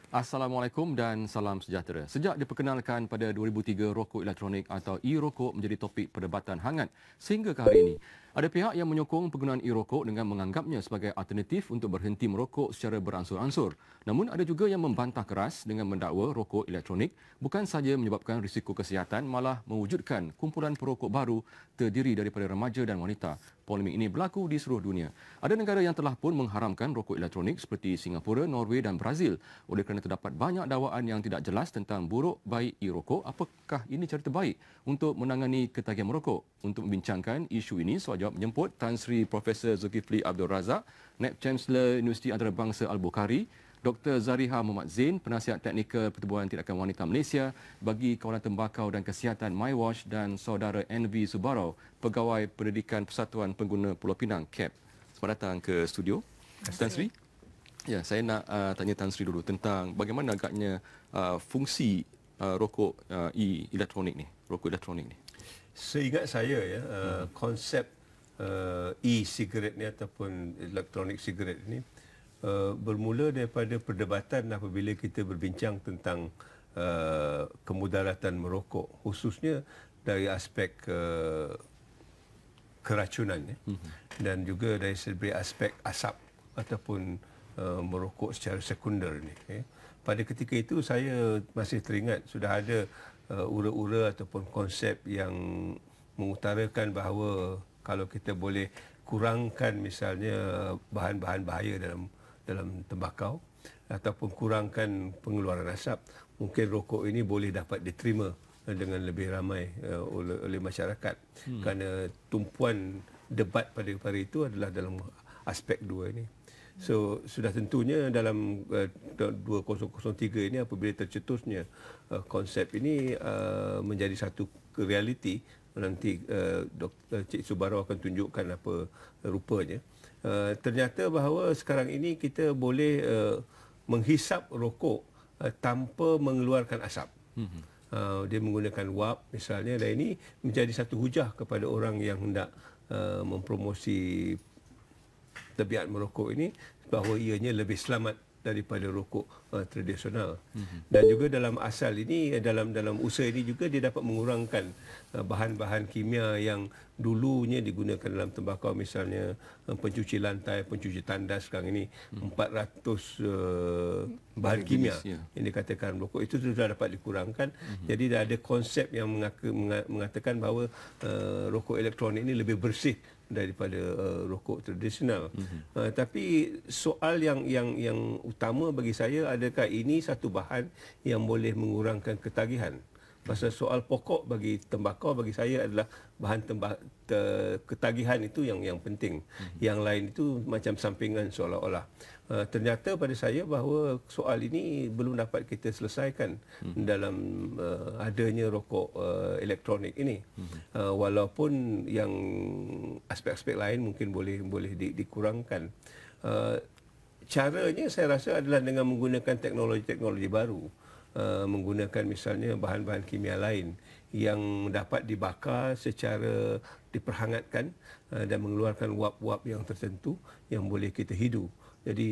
Assalamualaikum dan salam sejahtera. Sejak diperkenalkan pada 2003, rokok elektronik atau e-rokok menjadi topik perdebatan hangat sehingga ke hari ini. Ada pihak yang menyokong penggunaan e-rokok dengan menganggapnya sebagai alternatif untuk berhenti merokok secara beransur-ansur. Namun ada juga yang membantah keras dengan mendakwa rokok elektronik bukan sahaja menyebabkan risiko kesihatan, malah mewujudkan kumpulan perokok baru terdiri daripada remaja dan wanita. Polemik ini berlaku di seluruh dunia. Ada negara yang telah pun mengharamkan rokok elektronik seperti Singapura, Norway dan Brazil oleh kerana terdapat banyak dakwaan yang tidak jelas tentang buruk baik e-rokok. Apakah ini cara terbaik untuk menangani ketagihan merokok? Untuk membincangkan isu ini, soal jawab menjemput Tan Sri Profesor Zulkifli Abdul Razak, Naib Chancellor Universiti Antarabangsa Al-Bukhari, Dr. Zariha Muhammad Zain, Penasihat Teknikal Pertubuhan Tindakan Wanita Malaysia bagi Kawalan Tembakau dan Kesihatan MyWash, dan saudara NV Subarau, Pegawai Pendidikan Persatuan Pengguna Pulau Pinang, KEP. Selamat datang ke studio, Tan Sri. Ya, saya nak tanya Tan Sri dulu tentang bagaimana agaknya fungsi rokok elektronik ni, rokok elektronik ni. Seingat saya ya, konsep e-cigarette ni ataupun elektronik cigarette ni bermula daripada perdebatan apabila kita berbincang tentang kemudaratan merokok, khususnya dari aspek keracunan ya, dan juga dari segi aspek asap ataupun merokok secara sekunder ni. Pada ketika itu saya masih teringat sudah ada ura-ura ataupun konsep yang mengutarakan bahawa kalau kita boleh kurangkan misalnya bahan-bahan bahaya dalam tembakau ataupun kurangkan pengeluaran asap, mungkin rokok ini boleh dapat diterima dengan lebih ramai oleh masyarakat. Kerana tumpuan debat pada hari itu adalah dalam aspek dua ini. So sudah tentunya dalam 2003 ini apabila tercetusnya konsep ini menjadi satu realiti, nanti Dr. Cik Subarau akan tunjukkan apa rupanya. Ternyata bahawa sekarang ini kita boleh menghisap rokok tanpa mengeluarkan asap. Dia menggunakan wap misalnya, dan ini menjadi satu hujah kepada orang yang hendak mempromosi tabiat merokok ini bahawa ianya lebih selamat daripada rokok tradisional. Dan juga dalam asal ini, dalam usaha ini juga dia dapat mengurangkan bahan-bahan kimia yang dulunya digunakan dalam tembakau, misalnya pencuci lantai, pencuci tandas. Sekarang ini 400 bahan kimia yang dikatakan rokok itu sudah dapat dikurangkan. Jadi dah ada konsep yang mengatakan bahawa rokok elektronik ini lebih bersih daripada rokok tradisional. Tapi soal yang utama bagi saya, adakah ini satu bahan yang boleh mengurangkan ketagihan? Pasal soal pokok bagi tembakau bagi saya adalah bahan ketagihan itu yang penting. Yang lain itu macam sampingan seolah-olah. Ternyata pada saya bahawa soal ini belum dapat kita selesaikan dalam adanya rokok elektronik ini. Walaupun yang aspek-aspek lain mungkin boleh dikurangkan. Caranya saya rasa adalah dengan menggunakan teknologi-teknologi baru. Menggunakan misalnya bahan-bahan kimia lain yang dapat dibakar secara diperhangatkan dan mengeluarkan wap-wap yang tertentu yang boleh kita hidu. Jadi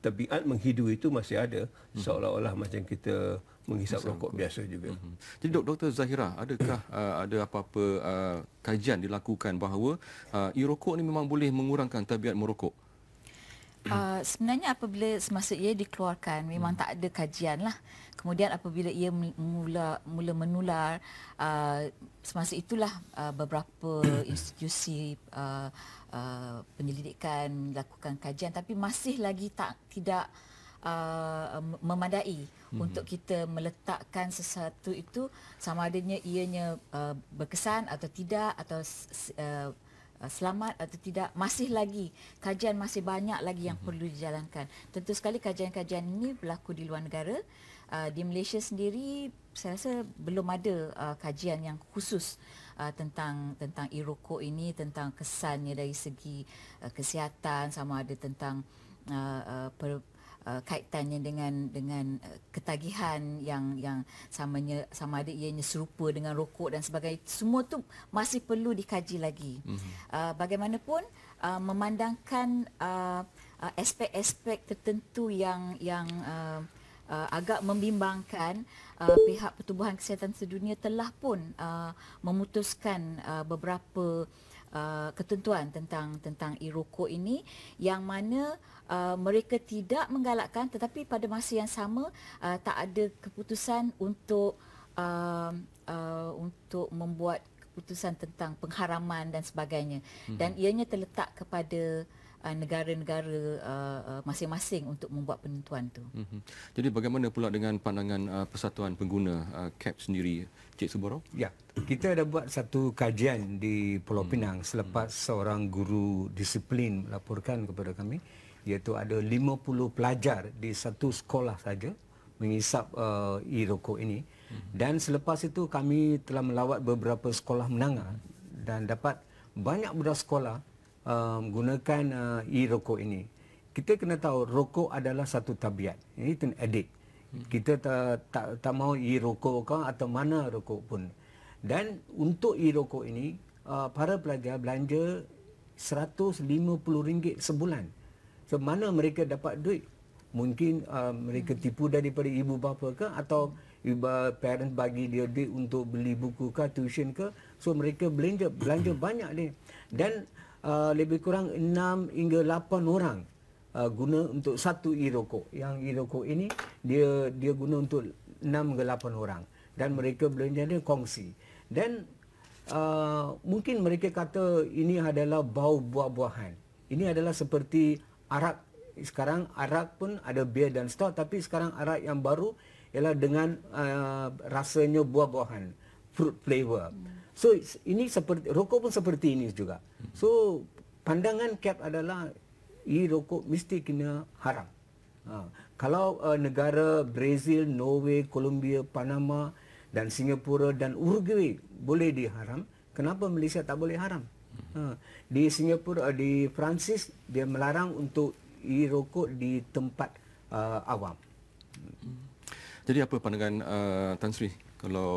tabiat menghidu itu masih ada, seolah-olah macam kita menghisap rokok biasa juga. Jadi Dr. Zahira, adakah ada apa-apa kajian dilakukan bahawa e-rokok ni memang boleh mengurangkan tabiat merokok? Sebenarnya apabila semasa ia dikeluarkan memang tak ada kajian lah. Kemudian apabila ia mula menular, semasa itulah beberapa institusi penyelidikan lakukan kajian, tapi masih lagi tidak memadai untuk kita meletakkan sesuatu itu sama adanya ianya berkesan atau tidak, atau selamat atau tidak. Masih lagi kajian, masih banyak lagi yang perlu dijalankan. Tentu sekali kajian-kajian ini berlaku di luar negara. Di Malaysia sendiri saya rasa belum ada kajian yang khusus tentang e-rokok ini, tentang kesannya dari segi kesihatan, sama ada tentang kaitannya dengan ketagihan yang sama ada ianya serupa dengan rokok dan sebagainya. Semua tu masih perlu dikaji lagi. Bagaimanapun memandangkan aspek-aspek tertentu yang agak membimbangkan. Pihak Pertubuhan Kesihatan Sedunia telah pun memutuskan beberapa ketentuan tentang e-rokok ini, yang mana mereka tidak menggalakkan, tetapi pada masa yang sama tak ada keputusan untuk membuat keputusan tentang pengharaman dan sebagainya, dan ianya terletak kepada negara-negara masing-masing untuk membuat penentuan itu. Jadi bagaimana pula dengan pandangan Persatuan Pengguna CAP sendiri, Cik Suboro? Ya, kita ada buat satu kajian di Pulau Pinang selepas seorang guru disiplin melaporkan kepada kami, iaitu ada 50 pelajar di satu sekolah saja mengisap e-rokok ini. Dan selepas itu kami telah melawat beberapa sekolah menengah dan dapat banyak budak sekolah menggunakan e-rokok ini. Kita kena tahu rokok adalah satu tabiat. Itu adik. Kita tak mau e-rokok ke atau mana rokok pun. Dan untuk e-rokok ini para pelajar belanja RM150 sebulan. So mana mereka dapat duit? Mungkin mereka tipu daripada ibu bapa ke, atau parents bagi dia duit untuk beli buku ke, tuition ke. So mereka belanja banyak ni. Dan lebih kurang 6 hingga 8 orang guna untuk satu e-rokok. Yang e-rokok ini dia guna untuk 6 hingga 8 orang, dan mereka belanja dia kongsi. Dan mungkin mereka kata ini adalah bau buah-buahan. Ini adalah seperti arak. Sekarang arak pun ada bir dan stout, tapi sekarang arak yang baru ialah dengan rasanya buah-buahan, fruit flavor. So ini seperti rokok pun seperti ini juga. So pandangan CAP adalah e-rokok mesti kena haram. Kalau negara Brazil, Norway, Colombia, Panama dan Singapura dan Uruguay boleh diharam, kenapa Malaysia tak boleh haram? Di Singapura, di Perancis dia melarang untuk e-rokok di tempat awam. Jadi apa pandangan Tan Sri kalau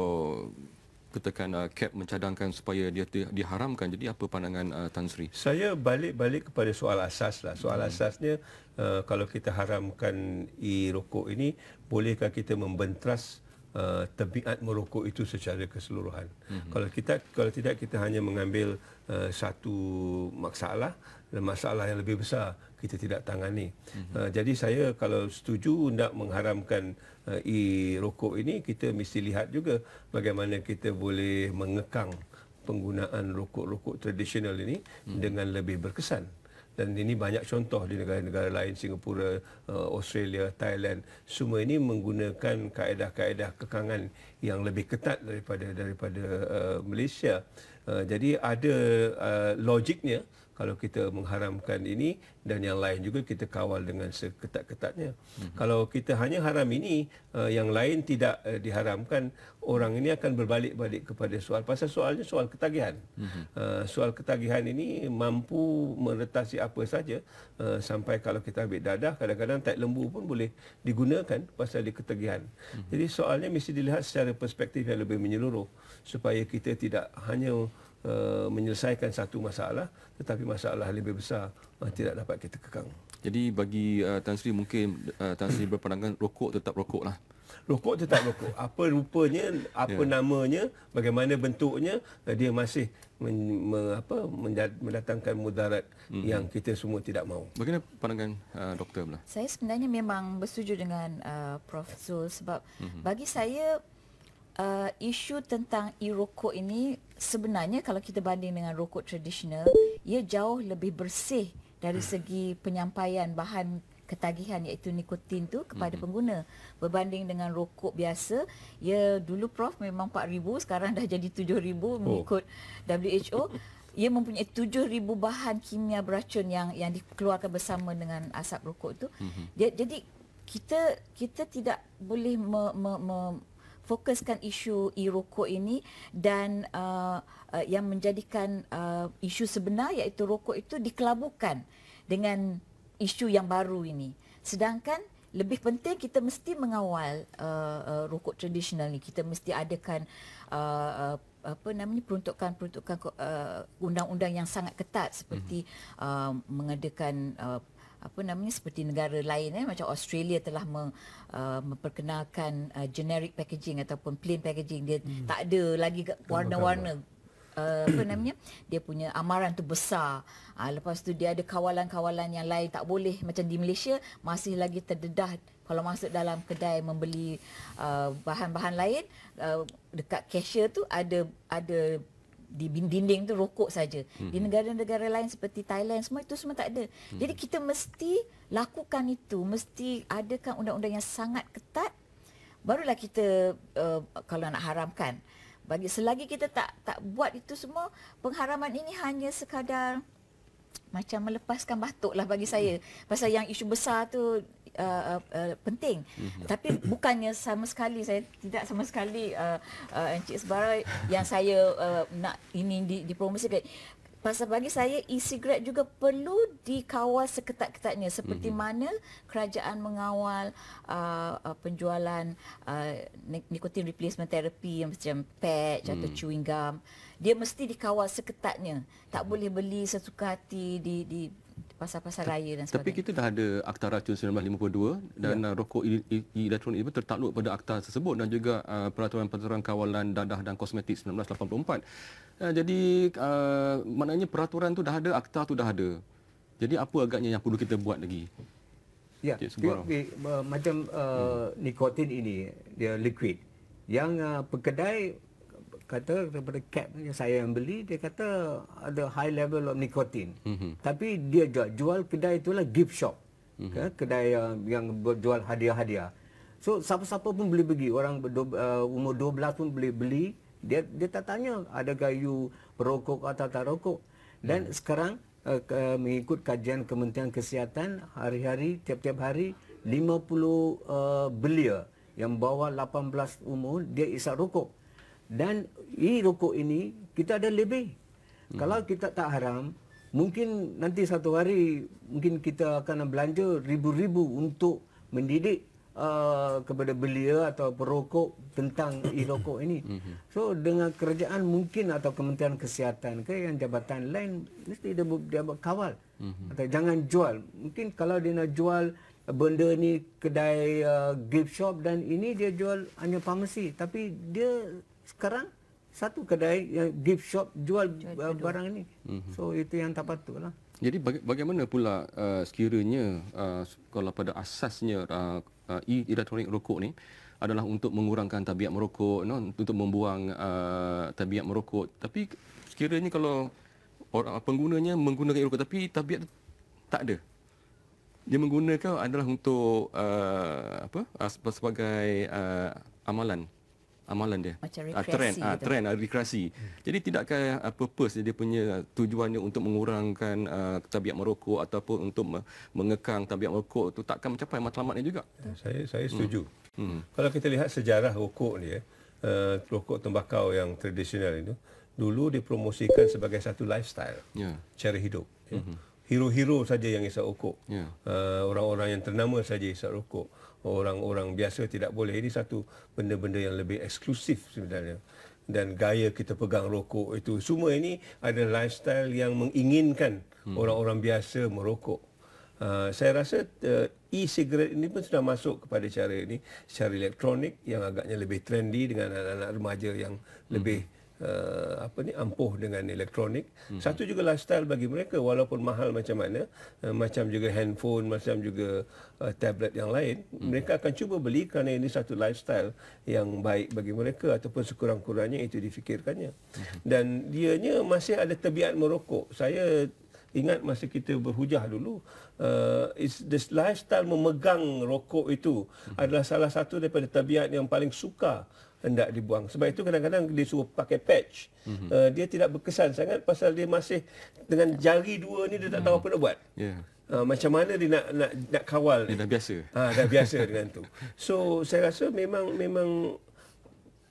katakan CAP mencadangkan supaya dia diharamkan? Jadi apa pandangan Tan Sri? Saya balik kepada soal asas lah. Soal asasnya, kalau kita haramkan e-rokok ini, bolehkah kita membentras tabiat merokok itu secara keseluruhan? Kalau tidak, kita hanya mengambil satu masalah, dan masalah yang lebih besar kita tidak tangani. Jadi saya kalau setuju nak mengharamkan e-rokok ini, kita mesti lihat juga bagaimana kita boleh mengekang penggunaan rokok-rokok tradisional ini dengan lebih berkesan. Dan ini banyak contoh di negara-negara lain, Singapura, Australia, Thailand. Semua ini menggunakan kaedah-kaedah kekangan yang lebih ketat daripada Malaysia. Jadi ada logiknya kalau kita mengharamkan ini, dan yang lain juga kita kawal dengan seketat-ketatnya. Kalau kita hanya haram ini, yang lain tidak diharamkan, orang ini akan berbalik-balik kepada soalnya soal ketagihan. Soal ketagihan ini mampu meretasi apa saja, sampai kalau kita ambil dadah, kadang-kadang tai lembu pun boleh digunakan pasal dia ketagihan. Jadi soalnya mesti dilihat secara perspektif yang lebih menyeluruh, supaya kita tidak hanya menyelesaikan satu masalah, tetapi masalah lebih besar tidak dapat kita kekang. Jadi bagi Tan Sri, mungkin Tan Sri berpandangan rokok tetap rokok lah. Rokok tetap rokok. Apa rupanya, apa namanya, bagaimana bentuknya, dia masih mendatangkan mudarat yang kita semua tidak mahu. Bagaimana pandangan doktor pula? Saya sebenarnya memang bersetuju dengan Prof. Zul, sebab bagi saya isu tentang e-rokok ini sebenarnya kalau kita banding dengan rokok tradisional, ia jauh lebih bersih dari segi penyampaian bahan ketagihan iaitu nikotin tu kepada pengguna, berbanding dengan rokok biasa. Ya, dulu Prof memang 4,000, sekarang dah jadi 7,000 mengikut WHO. Ia mempunyai 7,000 bahan kimia beracun yang dikeluarkan bersama dengan asap rokok itu. Jadi kita tidak boleh fokuskan isu e-rokok ini, dan yang menjadikan isu sebenar iaitu rokok itu dikelabukan dengan isu yang baru ini. Sedangkan lebih penting kita mesti mengawal rokok tradisional ni. Kita mesti adakan peruntukan undang-undang yang sangat ketat, seperti mengadakan seperti negara lain macam Australia telah memperkenalkan generic packaging ataupun plain packaging. Dia tak ada lagi warna-warna. Dia punya amaran tu besar. Lepas tu dia ada kawalan-kawalan yang lain, tak boleh. Macam di Malaysia masih lagi terdedah kalau masuk dalam kedai membeli bahan-bahan lain, dekat cashier tu ada di dinding tu rokok saja. Di negara-negara lain seperti Thailand semua itu semua tak ada. Jadi kita mesti lakukan itu, mesti adakan undang-undang yang sangat ketat, barulah kita kalau nak haramkan. Selagi kita tak buat itu semua, pengharaman ini hanya sekadar macam melepaskan batuk lah bagi saya. Pasal yang isu besar tu penting. Tapi bukannya sama sekali, saya tidak sama sekali Encik Sebara yang saya nak ini dipromosikan. Pasal bagi saya e-cigarette juga perlu dikawal seketat-ketatnya seperti mana kerajaan mengawal penjualan nicotine replacement therapy yang macam patch atau chewing gum. Dia mesti dikawal seketatnya. Tak boleh beli sesuka hati di pasar-pasar raya dan sebagainya. Tapi kita dah ada Akta Racun 1952 dan rokok elektronik itu tertakluk pada akta tersebut, dan juga Peraturan Kawalan Dadah dan Kosmetik 1984. Jadi maknanya peraturan tu dah ada, akta tu dah ada. Jadi apa agaknya yang perlu kita buat lagi? Ya, macam nikotin ini dia liquid. Yang pekedai kata daripada cap yang saya yang beli, dia kata ada high level of nicotine. Tapi dia jual kedai itulah gift shop. Kedai yang berjual hadiah-hadiah. So siapa-siapa pun boleh pergi, orang umur 12 pun boleh beli. Dia tak tanya adakah you perokok atau tak rokok. Dan sekarang mengikut kajian Kementerian Kesihatan, hari-hari tiap-tiap hari 50 belia yang bawah 18 umur dia isap rokok. Dan rokok ini kita ada lebih. Kalau kita tak haram, mungkin nanti satu hari mungkin kita akan belanja ribu-ribu untuk mendidik kepada belia atau perokok tentang rokok ini. So dengan kerajaan mungkin atau Kementerian Kesihatan ke yang jabatan lain mesti dia buat kawal. Atau jangan jual. Mungkin kalau dia nak jual benda ni kedai gift shop dan ini dia jual hanya farmasi, tapi dia sekarang satu kedai yang gift shop jual barang ini. So itu yang tak patutlah. Jadi bagaimana pula sekiranya kalau pada asasnya elektronik rokok ni adalah untuk mengurangkan tabiat merokok, untuk membuang tabiat merokok. Tapi sekiranya kalau orang penggunanya menggunakan rokok tapi tabiat tak ada, dia menggunakan adalah untuk sebagai amalan dia, macam rekreasi, trend rekreasi. Jadi tidakkah purpose dia punya tujuannya untuk mengurangkan tabiat merokok ataupun untuk mengekang tabiat merokok tu takkan mencapai matlamatnya juga? Saya setuju. Kalau kita lihat sejarah rokok ni, rokok tembakau yang tradisional itu dulu dipromosikan sebagai satu lifestyle, cara hidup. Hero-hero saja yang isap rokok. Orang-orang yang ternama saja isap rokok. Orang-orang biasa tidak boleh. Ini satu benda-benda yang lebih eksklusif sebenarnya. Dan gaya kita pegang rokok itu, semua ini ada lifestyle yang menginginkan orang-orang biasa merokok. Saya rasa e-cigarette ini pun sudah masuk kepada cara ini secara elektronik yang agaknya lebih trendy dengan anak-anak remaja yang lebih ampuh dengan elektronik. Satu juga lifestyle bagi mereka, walaupun mahal macam mana, macam juga handphone, macam juga tablet yang lain, mereka akan cuba beli kerana ini satu lifestyle yang baik bagi mereka ataupun sekurang-kurangnya itu difikirkannya. Dan dianya masih ada tabiat merokok. Saya ingat masa kita berhujah dulu, this lifestyle memegang rokok itu adalah salah satu daripada tabiat yang paling suka hendak dibuang. Sebab itu kadang-kadang dia suruh pakai patch. Dia tidak berkesan sangat pasal dia masih dengan jari dua ni dia tak tahu apa nak buat. Macam mana dia nak kawal. Dia dah biasa. Dah biasa dengan tu. So saya rasa memang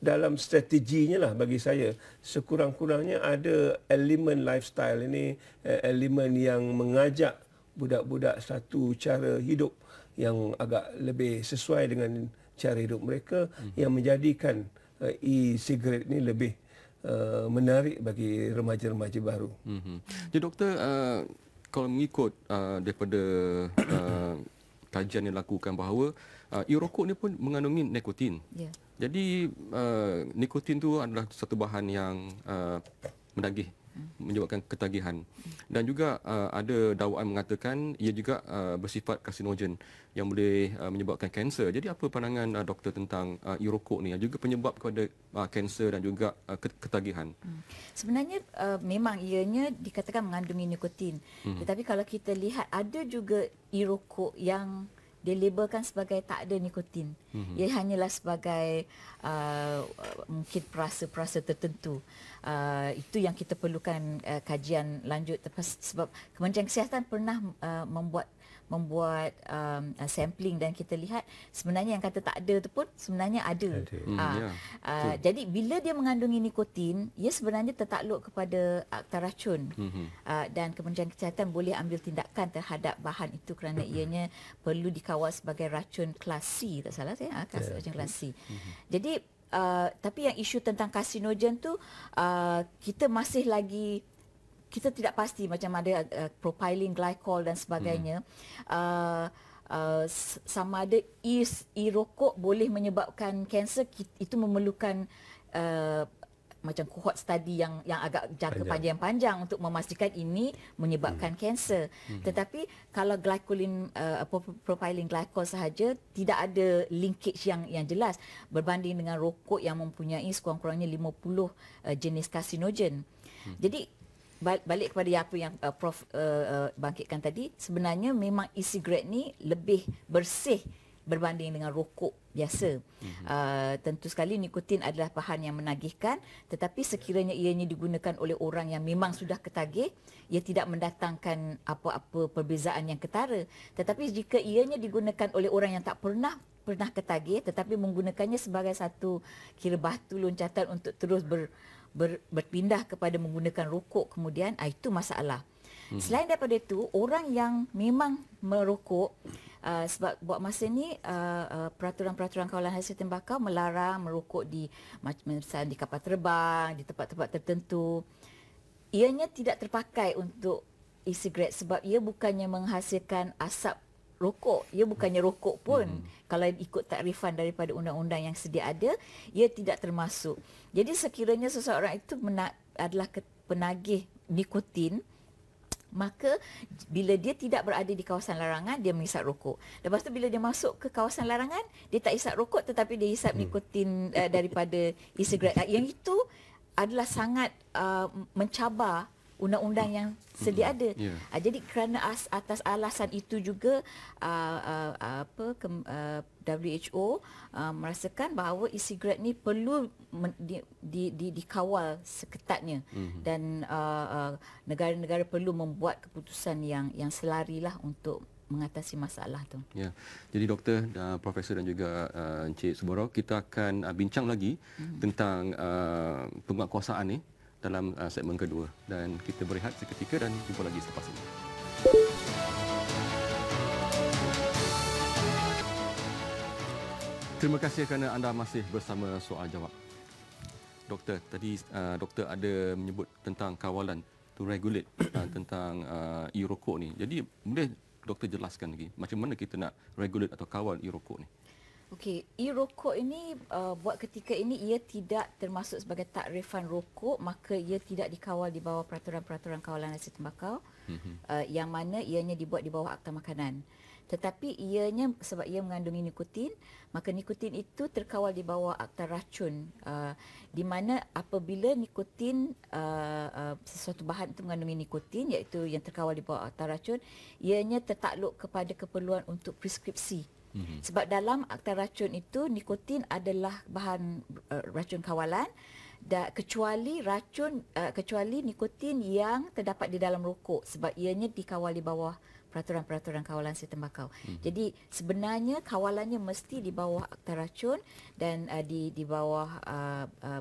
dalam strateginya lah bagi saya, sekurang-kurangnya ada elemen lifestyle ini, elemen yang mengajak budak-budak satu cara hidup yang agak lebih sesuai dengan cara hidup mereka, yang menjadikan e-cigarette ini lebih menarik bagi remaja-remaja baru. Jadi doktor, kalau mengikut daripada kajian yang dilakukan bahawa e-rokok ni pun mengandungi nikotin. Ya. Jadi nikotin tu adalah satu bahan yang menagih, menyebabkan ketagihan. Dan juga ada dakwaan mengatakan ia juga bersifat karsinogen yang boleh menyebabkan kanser. Jadi apa pandangan doktor tentang e-rokok ni, juga penyebab kepada kanser dan juga ketagihan? Sebenarnya memang ianya dikatakan mengandungi nikotin. Tetapi kalau kita lihat ada juga e-rokok yang dilabelkan sebagai tak ada nikotin. Ia hanyalah sebagai mungkin perasa-perasa tertentu. Itu yang kita perlukan kajian lanjut, sebab Kementerian Kesihatan pernah membuat sampling dan kita lihat sebenarnya yang kata tak ada tu pun sebenarnya ada. Jadi bila dia mengandungi nikotin, ia sebenarnya tertakluk kepada akta racun. Dan Kementerian Kesihatan boleh ambil tindakan terhadap bahan itu kerana ianya perlu dikawal sebagai racun kelas C, tak salah saya, racun kelas C. Jadi tapi yang isu tentang karsinogen tu kita masih lagi, kita tidak pasti macam ada propylene glycol dan sebagainya. Sama ada e-rokok boleh menyebabkan kanser, itu memerlukan macam cohort study yang agak jangka panjang untuk memastikan ini menyebabkan kanser. Tetapi kalau propylene glycol sahaja, tidak ada linkage yang jelas berbanding dengan rokok yang mempunyai sekurang-kurangnya 50 jenis karsinogen. Jadi balik kepada apa yang Prof bangkitkan tadi, sebenarnya memang e-cigarette ni lebih bersih berbanding dengan rokok biasa. Tentu sekali nikotin adalah bahan yang menagihkan, tetapi sekiranya ianya digunakan oleh orang yang memang sudah ketagih, ia tidak mendatangkan apa-apa perbezaan yang ketara. Tetapi jika ianya digunakan oleh orang yang tak pernah ketagih tetapi menggunakannya sebagai satu kira batu loncatan untuk terus berpindah kepada menggunakan rokok kemudian, itu masalah. Selain daripada itu, orang yang memang merokok, sebab buat masa ni peraturan-peraturan kawalan hasil tembakau melarang merokok misalnya di kapal terbang, di tempat-tempat tertentu. Ianya tidak terpakai untuk e-cigarette sebab ia bukannya menghasilkan asap rokok. Ia bukannya rokok pun. Kalau ikut takrifan daripada undang-undang yang sedia ada, ia tidak termasuk. Jadi sekiranya seseorang itu adalah penagih nikotin, maka bila dia tidak berada di kawasan larangan, dia menghisap rokok. Lepas tu bila dia masuk ke kawasan larangan, dia tak hisap rokok tetapi dia hisap nikotin daripada e-cigarette. Yang itu adalah sangat mencabar undang-undang yang sedia ada. Jadi kerana atas alasan itu juga WHO merasakan bahawa e-cigarette ni perlu dikawal seketatnya, dan negara-negara perlu membuat keputusan yang selarilah untuk mengatasi masalah tu. Ya. Jadi doktor, profesor dan juga Encik Suboro, kita akan bincang lagi tentang penguatkuasaan ni dalam segmen kedua, dan kita berehat seketika dan jumpa lagi selepas ini. Terima kasih kerana anda masih bersama Soal Jawab. Doktor, tadi doktor ada menyebut tentang kawalan to regulate tentang e-rokok ni. Jadi boleh doktor jelaskan lagi macam mana kita nak regulate atau kawal e-rokok ni? Okey, e-rokok ini buat ketika ini ia tidak termasuk sebagai takrifan rokok, maka ia tidak dikawal di bawah peraturan-peraturan kawalan hasil tembakau, yang mana ianya dibuat di bawah Akta Makanan. Tetapi ianya sebab ia mengandungi nikotin, maka nikotin itu terkawal di bawah Akta Racun, di mana apabila nikotin sesuatu bahan itu mengandungi nikotin, iaitu yang terkawal di bawah Akta Racun, ianya tertakluk kepada keperluan untuk preskripsi. Sebab dalam Akta Racun itu nikotin adalah bahan racun kawalan, kecuali nikotin yang terdapat di dalam rokok, sebab ianya dikawal di bawah peraturan-peraturan kawalan hasil tembakau. Jadi sebenarnya kawalannya mesti di bawah Akta Racun dan di bawah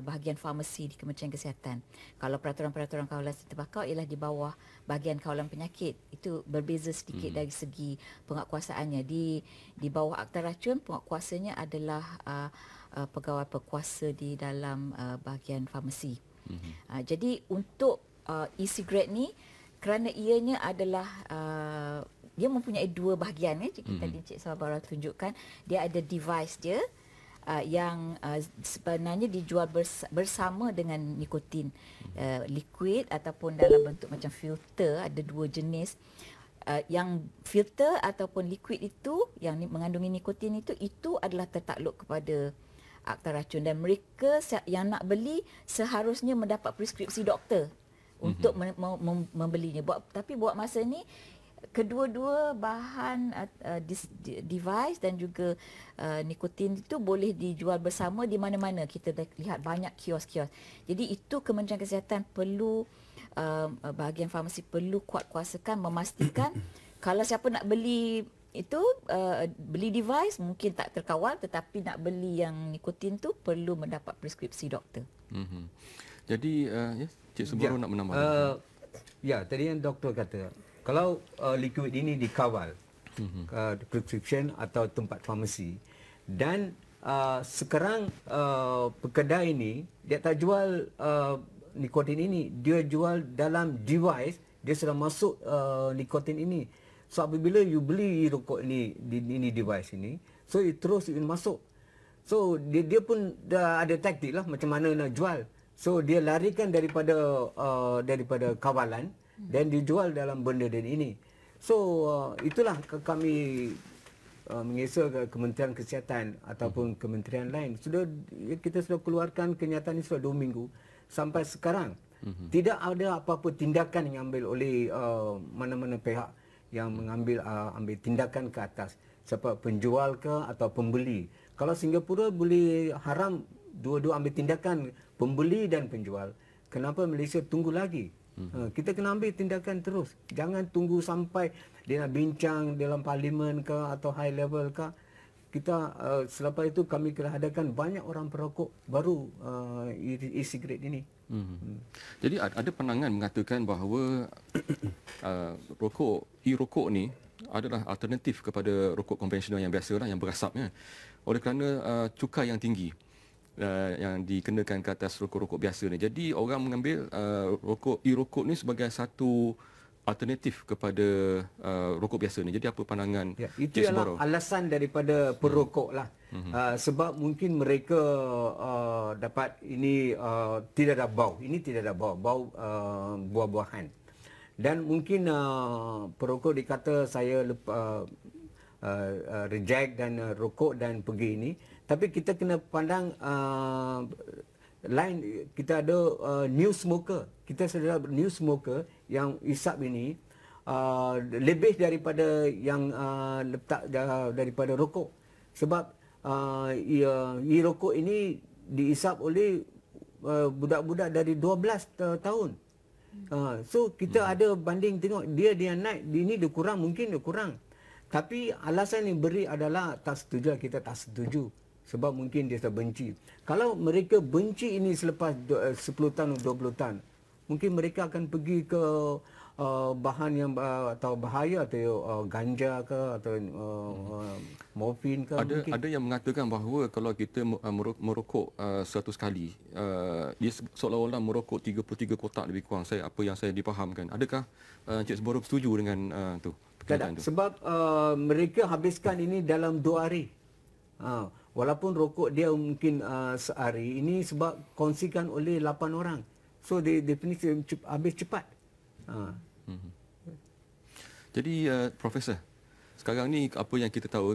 bahagian farmasi di Kementerian Kesihatan. Kalau peraturan-peraturan kawalan hasil tembakau ialah di bawah bahagian kawalan penyakit. Itu berbeza sedikit dari segi penguatkuasaannya. Di bawah Akta Racun, penguatkuasanya adalah pegawai berkuasa di dalam bahagian farmasi. Jadi untuk e-cigarette ni, kerana ianya adalah dia mempunyai dua bahagian tadi Cik Sabara tunjukkan. Dia ada device dia yang sebenarnya dijual bersama dengan nikotin, liquid ataupun dalam bentuk macam filter. Ada dua jenis. Yang filter ataupun liquid itu yang mengandungi nikotin itu adalah tertakluk kepada akta racun, dan mereka yang nak beli seharusnya mendapat preskripsi doktor untuk membelinya. Tapi buat masa ni kedua-dua bahan device dan juga nikotin itu boleh dijual bersama di mana-mana. Kita dah lihat banyak kios-kios. Jadi itu Kementerian Kesihatan perlu, bahagian farmasi perlu kuat-kuasakan memastikan kalau siapa nak beli itu beli device mungkin tak terkawal, tetapi nak beli yang nikotin tu perlu mendapat preskripsi doktor. Jadi Cik Suboro nak menambah. Ya, tadi yang doktor kata kalau liquid ini dikawal prescription atau tempat farmasi, dan sekarang pekedai ini dia tak jual nikotin ini, dia jual dalam device, dia sudah masuk nikotin ini. So apabila you beli rokok ini device ini, so terus masuk. So dia pun dah ada taktik lah macam mana nak jual. So dia larikan daripada kawalan dan dijual dalam benda dan ini. So itulah kami mengesah ke Kementerian Kesihatan ataupun kementerian lain. Kita sudah keluarkan kenyataan ini sudah 2 minggu sampai sekarang. Tidak ada apa-apa tindakan yang diambil oleh mana-mana pihak yang ambil tindakan ke atas, siapa penjual ke atau pembeli. Kalau Singapura boleh haram dua-dua ambil tindakan, pembeli dan penjual, kenapa Malaysia tunggu lagi? Kita kena ambil tindakan terus. Jangan tunggu sampai dia nak bincang dalam parlimen ke atau high level ke. Kita selepas itu kami kena adakan banyak orang perokok baru e-cigarette ini. Jadi ada pandangan mengatakan bahawa e-rokok ni adalah alternatif kepada rokok konvensional yang biasa yang berasapnya. Oleh kerana cukai yang tinggi yang dikenakan ke atas rokok-rokok biasa ni. Jadi orang mengambil e-rokok ni sebagai satu alternatif kepada rokok biasa ni. Jadi apa pandangan itu ialah alasan daripada perokok lah. Sebab mungkin mereka dapat ini tidak ada bau. Ini tidak ada bau buah-buahan. Dan mungkin perokok dikata saya reject dan rokok dan pergi ini. Tapi kita kena pandang lain. Kita ada new smoker. Kita sudah new smoker yang isap ini lebih daripada yang letak daripada rokok. Sebab rokok ini diisap oleh budak-budak dari 12 tahun. So kita ada banding tengok dia naik, ini dia kurang, mungkin dia kurang. Tapi alasan yang beri adalah tak setuju, kita tak setuju. Sebab mungkin dia benci. Kalau mereka benci ini selepas 10 tahun, 20 tahun, mungkin mereka akan pergi ke bahan yang atau bahaya, atau ganja ke atau morfin ke. Ada yang mengatakan bahawa kalau kita merokok 100 kali, dia seolah-olah merokok 33 kotak lebih kurang. Apa yang saya dipahamkan. Adakah Encik Suboro setuju dengan tu? Tak, sebab mereka habiskan ini dalam 2 hari. Walaupun rokok dia mungkin sehari, ini sebab kongsikan oleh 8 orang. So definisi habis cepat. Jadi Profesor, sekarang ni apa yang kita tahu,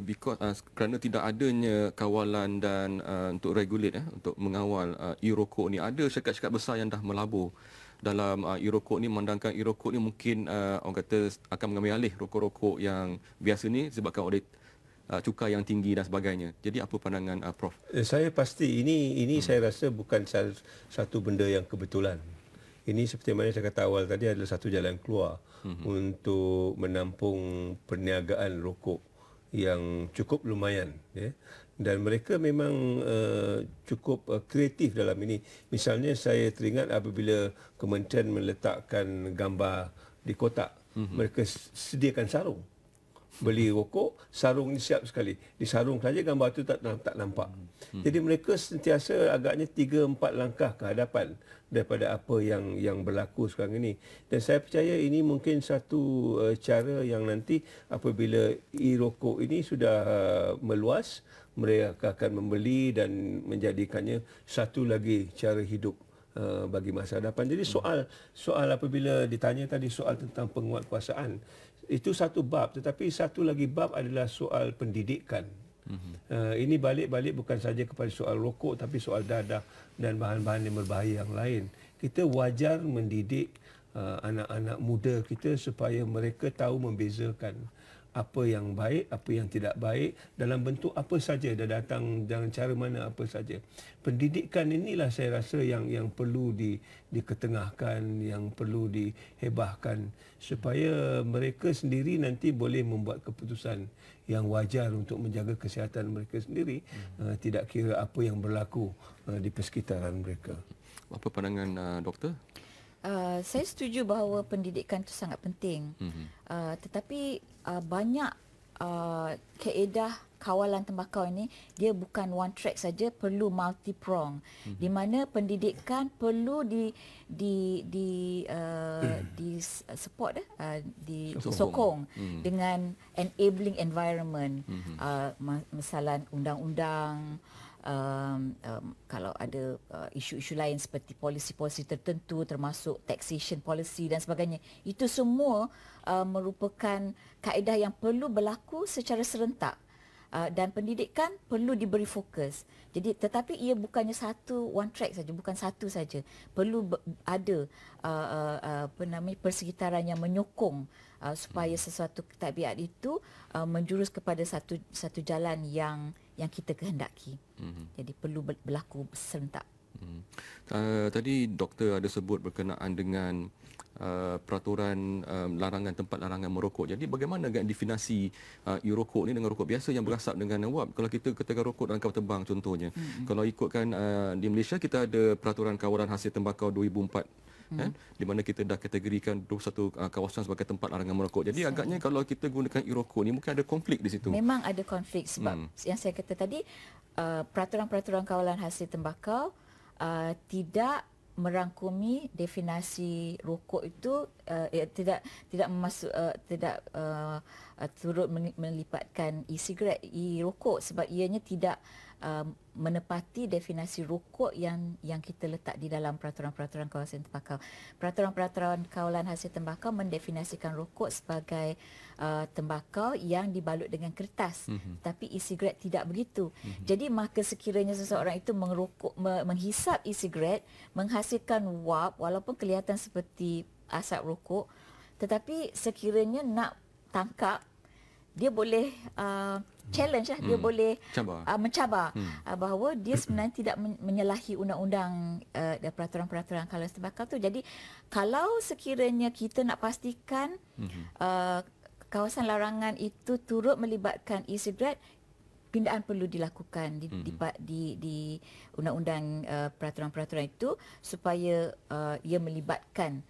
kerana tidak adanya kawalan dan untuk regulate untuk mengawal e-rokok ni, ada syarikat-syarikat besar yang dah melabur dalam e-rokok ni, memandangkan e-rokok ni mungkin orang kata akan mengambil alih rokok-rokok yang biasa ni disebabkan oleh cukai yang tinggi dan sebagainya. Jadi apa pandangan Prof? Saya pasti ini saya rasa bukan satu benda yang kebetulan. Ini seperti mana saya kata awal tadi adalah satu jalan keluar untuk menampung perniagaan rokok yang cukup lumayan. Dan mereka memang cukup kreatif dalam ini. Misalnya saya teringat apabila kementerian meletakkan gambar di kotak, mereka sediakan sarung beli rokok, sarung ni siap sekali. Di sarung saja gambar tu tak nampak. Jadi mereka sentiasa agaknya 3-4 langkah ke hadapan daripada apa yang berlaku sekarang ini. Dan saya percaya ini mungkin satu cara yang nanti apabila e-rokok ini sudah meluas, mereka akan membeli dan menjadikannya satu lagi cara hidup bagi masa hadapan. Jadi soal apabila ditanya tadi soal tentang penguatkuasaan, itu satu bab, tetapi satu lagi bab adalah soal pendidikan. Ini balik-balik bukan saja kepada soal rokok, tapi soal dadah dan bahan-bahan yang berbahaya yang lain. Kita wajar mendidik anak-anak muda kita supaya mereka tahu membezakan apa yang baik, apa yang tidak baik dalam bentuk apa saja, dan datang dengan cara mana apa saja. Pendidikan inilah saya rasa yang perlu diketengahkan, yang perlu dihebahkan supaya mereka sendiri nanti boleh membuat keputusan yang wajar untuk menjaga kesihatan mereka sendiri, tidak kira apa yang berlaku di persekitaran mereka. Apa pandangan doktor? Saya setuju bahawa pendidikan itu sangat penting. Tetapi banyak kaedah kawalan tembakau ini dia bukan one track saja, perlu multi prong. Di mana pendidikan perlu di support, disokong dengan enabling environment. Misalan undang-undang, kalau ada isu-isu lain seperti polisi-polisi tertentu termasuk taxation policy dan sebagainya, itu semua merupakan kaedah yang perlu berlaku secara serentak, dan pendidikan perlu diberi fokus. Jadi tetapi ia bukannya one track saja, bukan satu saja, perlu ada persekitaran yang menyokong supaya sesuatu tabiat itu menjurus kepada satu jalan yang kita kehendaki. Jadi perlu berlaku serentak. Tadi doktor ada sebut berkenaan dengan peraturan larangan, tempat larangan merokok. Jadi bagaimana dengan definisi e-rokok ni dengan rokok biasa yang berasap dengan wap? Kalau kita ketika rokok dalam kapal terbang contohnya. Kalau ikutkan di Malaysia kita ada peraturan kawalan hasil tembakau 2004. Di mana kita dah kategorikan 21 kawasan sebagai tempat larangan merokok. Jadi agaknya kalau kita gunakan e-rokok ni mungkin ada konflik di situ. Memang ada konflik sebab yang saya kata tadi, peraturan-peraturan kawalan hasil tembakau tidak merangkumi definisi rokok itu, tidak turut melipatkan e-cigarette, e-rokok, sebab ianya tidak menepati definisi rokok yang kita letak di dalam peraturan-peraturan kawasan tembakau. Peraturan-peraturan kawalan hasil tembakau mendefinisikan rokok sebagai tembakau yang dibalut dengan kertas, tapi e-cigarette tidak begitu. Jadi maka sekiranya seseorang itu menghisap e-cigarette, menghasilkan wap walaupun kelihatan seperti asap rokok, tetapi sekiranya nak tangkap, dia boleh challenge lah, dia boleh mencabar bahawa dia sebenarnya tidak menyalahi undang-undang dan peraturan-peraturan kawalan tembakau tu. Jadi kalau sekiranya kita nak pastikan kawasan larangan itu turut melibatkan e-cigarette, pindaan perlu dilakukan di undang-undang peraturan-peraturan itu supaya ia melibatkan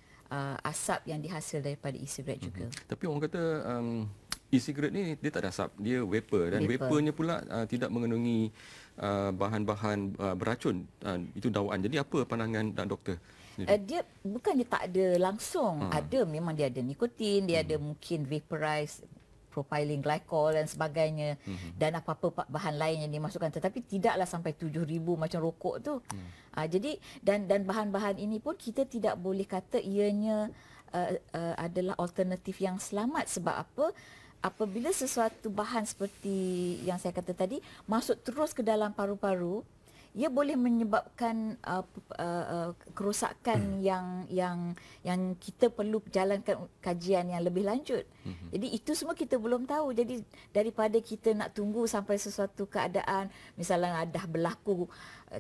asap yang dihasil daripada e-cigarette juga. Tapi orang kata e-cigarette ni dia tak ada asap, dia vapor, dan vapornya pula tidak mengandungi bahan-bahan beracun, itu dawaan. Jadi apa pandangan doktor? Dia bukannya tak ada langsung, ada, memang dia ada nikotin, dia ada mungkin vaporized propylene glycol dan sebagainya, dan apa-apa bahan lain yang dimasukkan, tetapi tidaklah sampai 7,000 macam rokok tu. Jadi dan bahan-bahan ini pun kita tidak boleh kata ianya adalah alternatif yang selamat. Sebab apa? Apabila sesuatu bahan seperti yang saya kata tadi masuk terus ke dalam paru-paru, ia boleh menyebabkan kerosakan yang kita perlu jalankan kajian yang lebih lanjut. Jadi itu semua kita belum tahu. Jadi daripada kita nak tunggu sampai sesuatu keadaan, misalnya dah berlaku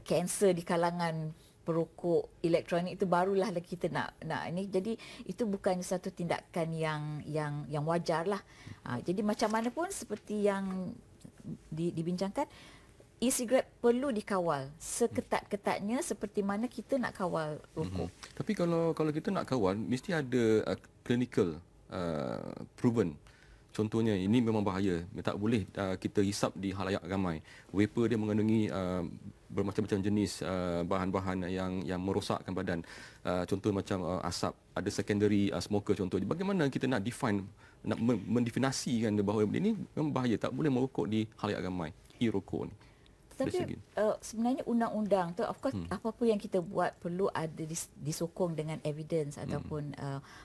kanser di kalangan perokok elektronik, itu barulah kita nak ini. Jadi itu bukan satu tindakan yang wajar lah. Jadi macam mana pun seperti yang dibincangkan, e-cigarette perlu dikawal seketat-ketatnya seperti mana kita nak kawal rokok. Tapi kalau kita nak kawal, mesti ada clinical proven Contohnya ini memang bahaya, tak boleh kita hisap di halayak ramai. Vapor dia mengandungi bermacam-macam jenis bahan-bahan yang merosakkan badan. Contoh macam asap, ada secondary smoker contoh. Bagaimana kita nak define, nak mendefinisikan bahawa ini memang bahaya, tak boleh merokok di halayak ramai, e-rokok ni. Tapi sebenarnya undang-undang tu, of course, apa-apa yang kita buat perlu ada disokong dengan evidence ataupun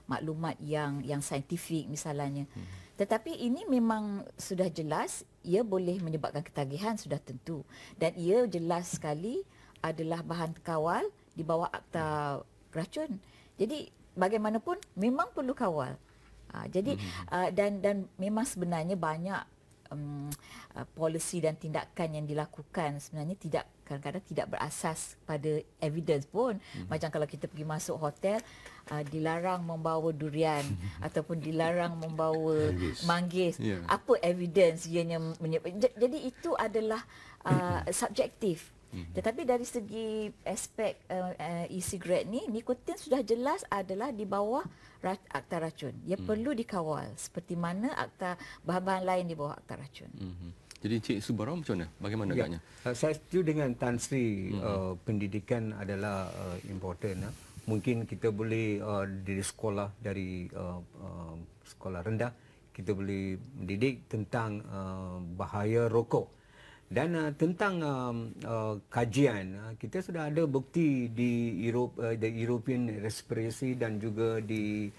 maklumat yang saintifik misalnya. Tetapi ini memang sudah jelas ia boleh menyebabkan ketagihan, sudah tentu, dan ia jelas sekali adalah bahan kawal di bawah Akta Racun. Jadi bagaimanapun memang perlu kawal. Jadi dan memang sebenarnya banyak polisi dan tindakan yang dilakukan sebenarnya kadang-kadang tidak berasas pada evidence pun. Macam kalau kita pergi masuk hotel, dilarang membawa durian ataupun dilarang membawa manggis. Apa evidence ianya jadi itu adalah subjektif. Tetapi dari segi aspek e-cigarette ni, nikotin sudah jelas adalah di bawah Akta Racun. Ia perlu dikawal seperti mana akta bahan-bahan lain di bawah Akta Racun. Jadi Encik Subaraw macam mana? Bagaimana agaknya? Saya setuju dengan Tan Sri, pendidikan adalah important. Mungkin kita boleh dari sekolah, dari sekolah rendah, kita boleh mendidik tentang bahaya rokok. Dan tentang kajian, kita sudah ada bukti di the European Respiratory dan juga di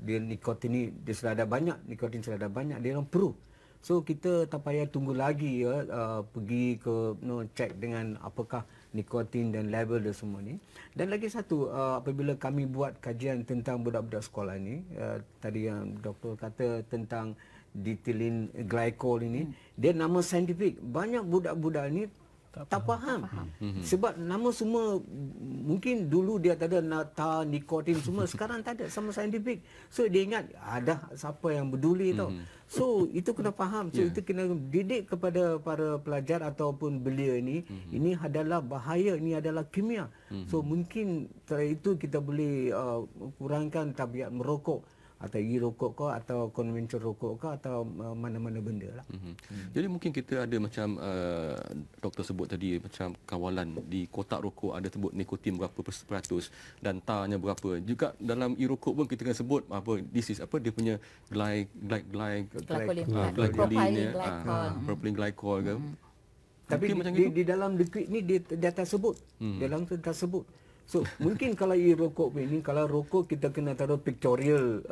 nikotin ni, dia sudah ada banyak, nikotin sudah ada banyak, dia orang proof. So kita tak payah tunggu lagi pergi ke check dengan apakah nikotin dan level dan semua ni. Dan lagi satu, apabila kami buat kajian tentang budak-budak sekolah ni, tadi yang doktor kata tentang diethylene glycol ini, dia nama saintifik. Banyak budak-budak ni tak faham. Sebab nama semua, mungkin dulu dia tak ada nata, nikotin semua, sekarang tak ada, sama saintifik. So dia ingat ada siapa yang peduli tau. So itu kena faham. So itu kena didik kepada para pelajar ataupun belia ini. Ini adalah bahaya, ini adalah kimia. So mungkin setelah itu kita boleh kurangkan tabiat merokok, atau e-rokok ke, atau konvensional rokok ke, atau mana-mana benda lah. Jadi mungkin kita ada macam doktor sebut tadi, macam kawalan di kotak rokok ada sebut nikotin berapa peratus dan tarnya berapa. Juga dalam e-rokok pun kita kena sebut apa, this is apa dia punya propylene glycol ke. Tapi di dalam liquid ni dia tak sebut. Dalam tu tak sebut. So mungkin kalau e-rokok ini, kalau rokok kita kena taruh pictorial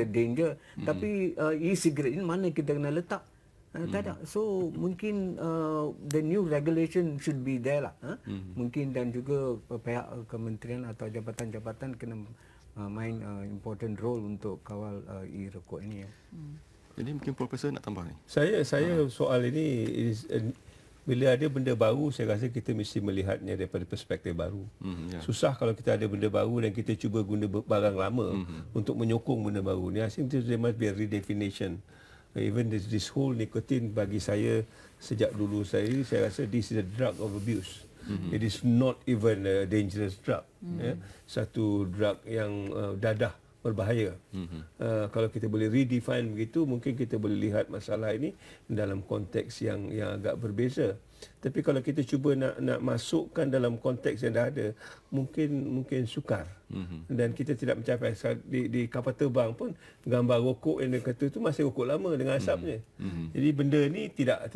danger, tapi e-cigarette ini mana kita kena letak? Tak ada. So mungkin the new regulation should be there lah. Mungkin, dan juga pihak kementerian atau jabatan-jabatan kena main important role untuk kawal e-rokok ini. Jadi mungkin Profesor nak tambah ni. Saya soal ini bila ada benda baru, saya rasa kita mesti melihatnya daripada perspektif baru. Susah kalau kita ada benda baru dan kita cuba guna barang lama untuk menyokong benda baru ni. I think there must be a redefinition. Even this whole nicotine, bagi saya sejak dulu saya rasa this is a drug of abuse. It is not even a dangerous drug. Satu drug yang dadah berbahaya. Kalau kita boleh redefine begitu, mungkin kita boleh lihat masalah ini dalam konteks yang agak berbeza. Tapi kalau kita cuba nak masukkan dalam konteks yang dah ada, mungkin sukar. Dan kita tidak mencapai. Di kapal terbang pun gambar rokok yang dia kata itu masih rokok lama dengan asapnya. Jadi benda ni tidak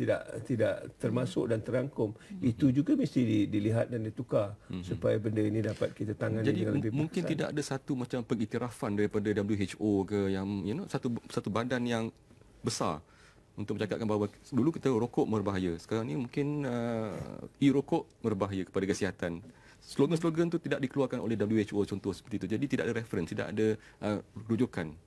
termasuk dan terangkum. Itu juga mesti dilihat dan ditukar supaya benda ini dapat kita tangani dengan lebih mungkin tidak ada satu macam pengiktirafan daripada WHO ke yang satu badan yang besar untuk mencakapkan bahawa dulu kita rokok berbahaya, sekarang ni mungkin e-rokok berbahaya kepada kesihatan. Slogan-slogan tu tidak dikeluarkan oleh WHO contoh seperti itu. Jadi tidak ada reference, tidak ada rujukan.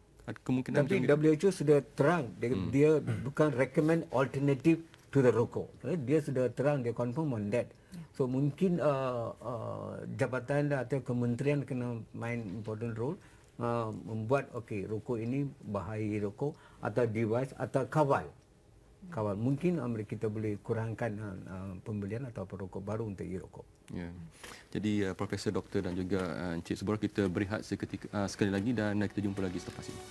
Kemungkinan tapi WHO sudah terang, dia bukan recommend alternative to the rokok. Dia sudah terang, dia confirm on that. So mungkin jabatan atau kementerian kena main important role, membuat rokok ini bahaya rokok atau device atau kawal. Mungkin kita boleh kurangkan pembelian atau rokok baru untuk e-rokok. Jadi Profesor, Doktor dan juga Encik Subaraw, kita berehat sekali lagi dan kita jumpa lagi selepas ini.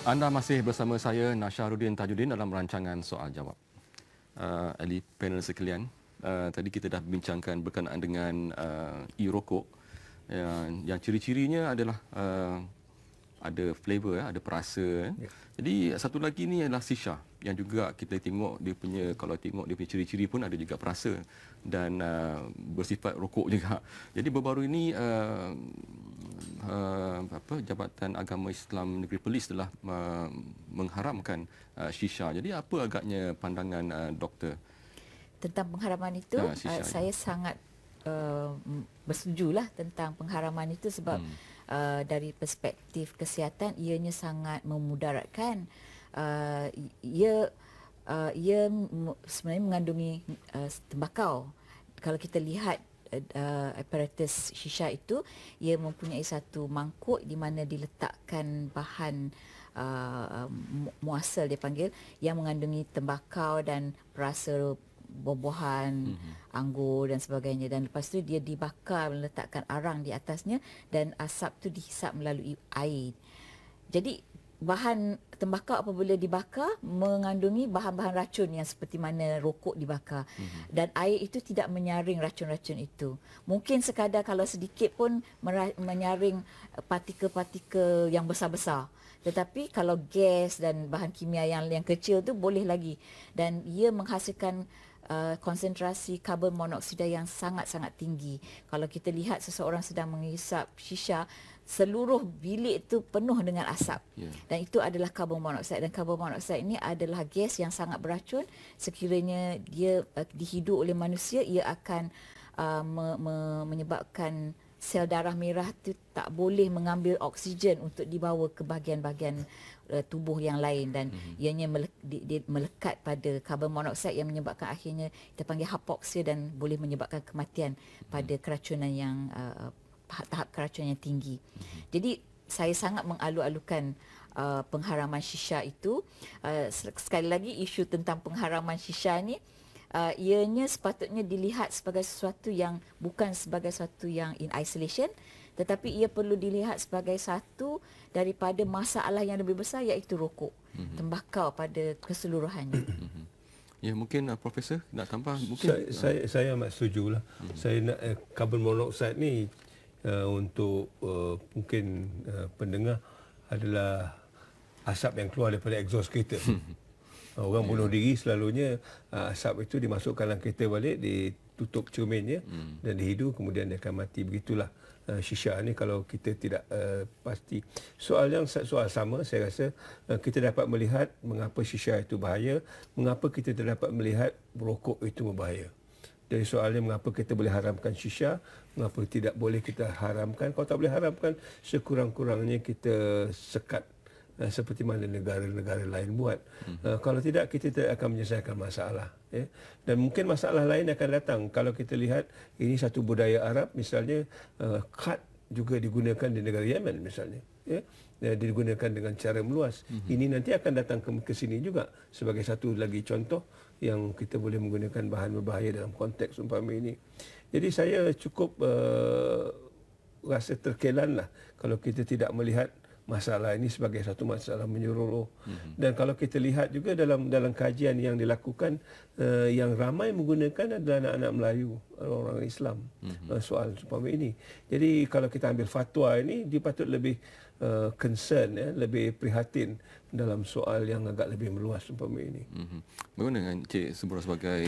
Anda masih bersama saya, Nasharuddin Tajuddin, dalam rancangan Soal Jawab. Ahli panel sekalian, tadi kita dah bincangkan berkenaan dengan e-rokok. Yang ciri-cirinya adalah ada flavor, ada perasa. Jadi satu lagi ni adalah shisha, yang juga kita tengok dia punya, kalau tengok dia punya ciri-ciri pun ada juga perasa dan bersifat rokok juga. Jadi baru-baru ini Jabatan Agama Islam Negeri Perlis telah mengharamkan shisha. Jadi apa agaknya pandangan doktor Tentang pengharaman itu? Saya sangat bersetujulah tentang pengharaman itu sebab dari perspektif kesihatan ianya sangat memudaratkan. Ia sebenarnya mengandungi tembakau. Kalau kita lihat aparatus shisha itu, ia mempunyai satu mangkuk di mana diletakkan bahan muasal dia panggil, yang mengandungi tembakau dan perasa buah-buahan, anggur dan sebagainya, dan lepas tu dia dibakar, meletakkan arang di atasnya dan asap tu dihisap melalui air. Jadi bahan tembakau apabila dibakar mengandungi bahan-bahan racun yang seperti mana rokok dibakar, dan air itu tidak menyaring racun-racun itu. Mungkin sekadar kalau sedikit pun menyaring partikel-partikel yang besar-besar. Tetapi kalau gas dan bahan kimia yang kecil tu boleh lagi, dan ia menghasilkan konsentrasi karbon monoksida yang sangat-sangat tinggi. Kalau kita lihat seseorang sedang menghisap shisha, seluruh bilik itu penuh dengan asap. Dan itu adalah karbon monoksida, dan karbon monoksida ini adalah gas yang sangat beracun. Sekiranya dia dihidup oleh manusia, ia akan menyebabkan sel darah merah itu tak boleh mengambil oksigen untuk dibawa ke bahagian-bahagian tubuh yang lain, dan ianya melekat pada karbon monoksida yang menyebabkan akhirnya kita panggil hapoksia dan boleh menyebabkan kematian pada keracunan yang tahap keracunan yang tinggi. Jadi saya sangat mengalu-alukan pengharaman shisha itu. Sekali lagi, isu tentang pengharaman shisha ni ianya sepatutnya dilihat sebagai sesuatu yang bukan sebagai sesuatu yang in isolation, tetapi ia perlu dilihat sebagai satu daripada masalah yang lebih besar, iaitu rokok, tembakau pada keseluruhannya. Ya, mungkin Profesor nak tambah mungkin. Saya amat setujulah. Saya nak karbon monoksida ni untuk mungkin pendengar adalah asap yang keluar daripada exhaust kereta. Orang bunuh diri selalunya asap itu dimasukkan dalam kereta balik, ditutup cerminnya dan dihidu, kemudian dia akan mati. Begitulah shisha ni kalau kita tidak pasti. Soal sama, saya rasa kita dapat melihat mengapa shisha itu bahaya, mengapa kita tidak dapat melihat rokok itu berbahaya. Dari soalnya mengapa kita boleh haramkan shisha, mengapa tidak boleh kita haramkan. Kalau tak boleh haramkan, sekurang-kurangnya kita sekat seperti mana negara-negara lain buat. Kalau tidak, kita tidak akan menyelesaikan masalah. Dan mungkin masalah lain akan datang. Kalau kita lihat, ini satu budaya Arab, misalnya khat juga digunakan di negara Yemen misalnya. Digunakan dengan cara meluas. Ini nanti akan datang ke sini juga sebagai satu lagi contoh yang kita boleh menggunakan bahan berbahaya dalam konteks umpama ini. Jadi saya cukup rasa terkelanlah kalau kita tidak melihat masalah ini sebagai satu masalah menyeluruh. Dan kalau kita lihat juga dalam kajian yang dilakukan, yang ramai menggunakan adalah anak-anak Melayu, orang Islam, soal umpama ini. Jadi kalau kita ambil fatwa ini, dia patut lebih concern, lebih prihatin dalam soal yang agak lebih meluas umpama ini. Bagaimana dengan Cik Subro sebagai